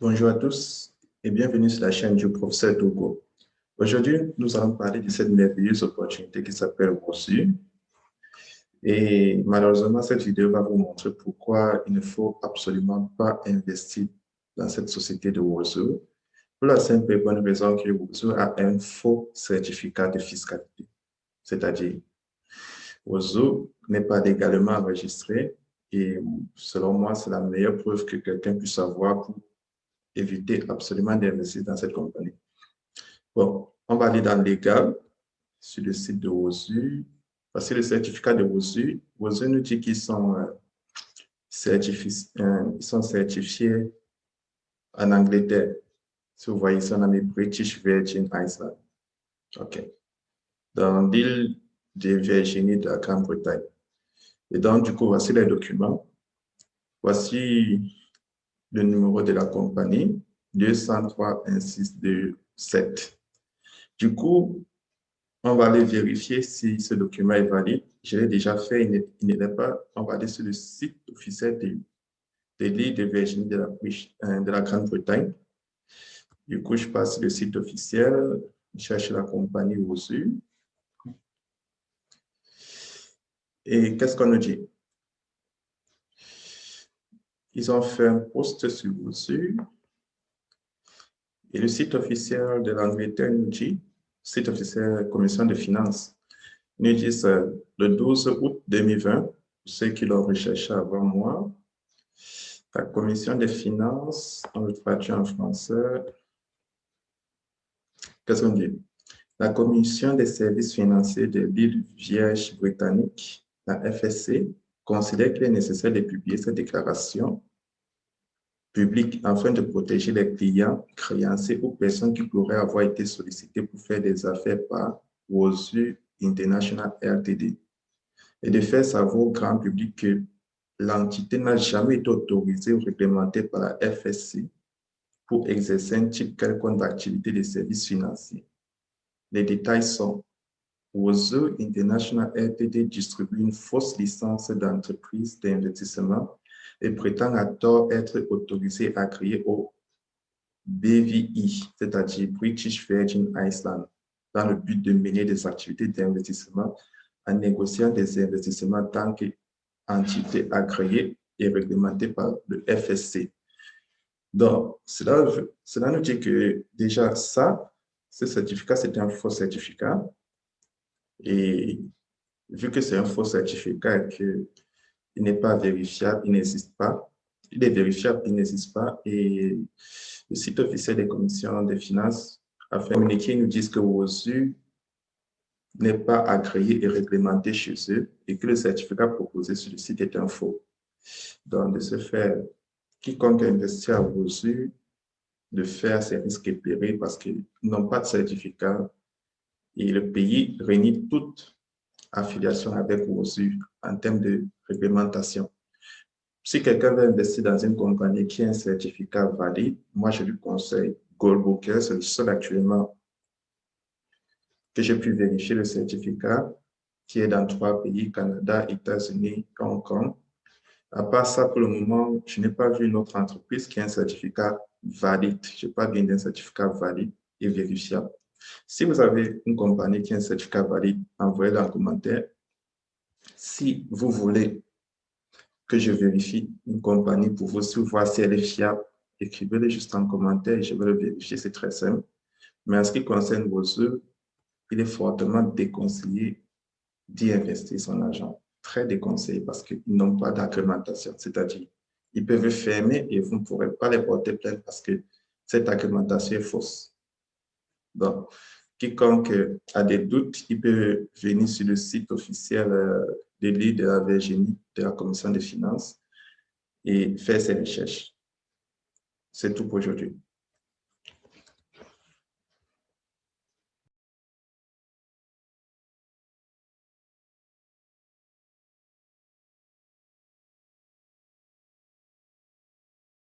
Bonjour à tous et bienvenue sur la chaîne du professeur Togo. Aujourd'hui, nous allons parler de cette merveilleuse opportunité qui s'appelle Wozu. Et malheureusement, cette vidéo va vous montrer pourquoi il ne faut absolument pas investir dans cette société de Wozu. Pour la simple et bonne raison que Wozu a un faux certificat de fiscalité. C'est-à-dire, Wozu n'est pas légalement enregistré et selon moi, c'est la meilleure preuve que quelqu'un puisse avoir pour éviter absolument d'investir dans cette compagnie. Bon, on va aller dans légal sur le site de Wozu. Parce que le certificat de Wozu nous dit qu'ils sont, certifiés en Angleterre. Si vous voyez, ça, on a mis British Virgin Islands. OK. Dans l'île de Virginie de la Grande-Bretagne. Et donc, du coup, voici les documents. Voici le numéro de la compagnie, 203-1627. Du coup, on va aller vérifier si ce document est valide. Je l'ai déjà fait, il ne l'est pas. On va aller sur le site officiel de l'île de Virginie de la Grande-Bretagne. Du coup, je passe sur le site officiel, je cherche la compagnie Wozu. Et qu'est-ce qu'on nous dit? Ils ont fait un post sur Wozu. Et le site officiel de l'Angleterre nous dit, site officiel Commission des finances, nous disent le 12 août 2020, pour ceux qui l'ont recherché avant moi, la Commission des finances, on le traduit en français, qu'est-ce qu'on dit? La Commission des services financiers de l'île Vierge britannique, la FSC, considère qu'il est nécessaire de publier cette déclaration publique afin de protéger les clients, créanciers ou personnes qui pourraient avoir été sollicitées pour faire des affaires par Wozu International Ltd. Et de faire savoir au grand public que l'entité n'a jamais été autorisée ou réglementée par la FSC pour exercer un type quelconque d'activité de services financiers. Les détails sont: Wozu International Ltd distribue une fausse licence d'entreprise d'investissement et prétend à tort être autorisé à créer au BVI, c'est-à-dire British Virgin Islands, dans le but de mener des activités d'investissement en négociant des investissements en tant qu'entité agréée et réglementée par le FSC. Donc, cela nous dit que déjà ce certificat, c'est un faux certificat. Et vu que c'est un faux certificat et qu'il n'est pas vérifiable, il n'existe pas. Il est vérifiable, il n'existe pas. Et le site officiel des commissions des finances a fait un communiqué, ils nous disent que Wozu n'est pas agréé et réglementé chez eux et que le certificat proposé sur le site est un faux. Donc, de ce fait, quiconque investit à Wozu, de faire ses risques et périls parce qu'ils n'ont pas de certificat et le pays réunit toute affiliation avec Wozu en termes de réglementation. Si quelqu'un veut investir dans une compagnie qui a un certificat valide, moi je lui conseille Goldbroker, c'est le seul actuellement que j'ai pu vérifier le certificat, qui est dans 3 pays, Canada, États-Unis, Hong Kong. À part ça, pour le moment, je n'ai pas vu une autre entreprise qui a un certificat valide. Je n'ai pas vu un certificat valide et vérifiable. Si vous avez une compagnie qui a un certificat valide, envoyez-le en commentaire. Si vous voulez que je vérifie une compagnie pour vous, si vous voyez si elle est fiable, écrivez-le juste en commentaire et je vais le vérifier, c'est très simple. Mais en ce qui concerne vos œuvres, il est fortement déconseillé d'y investir son argent. Très déconseillé parce qu'ils n'ont pas d'agrémentation. C'est-à-dire, ils peuvent fermer et vous ne pourrez pas les porter plainte parce que cette agrémentation est fausse. Donc, quiconque a des doutes, il peut venir sur le site officiel de l'île de la Virginie, de la Commission des finances, et faire ses recherches. C'est tout pour aujourd'hui.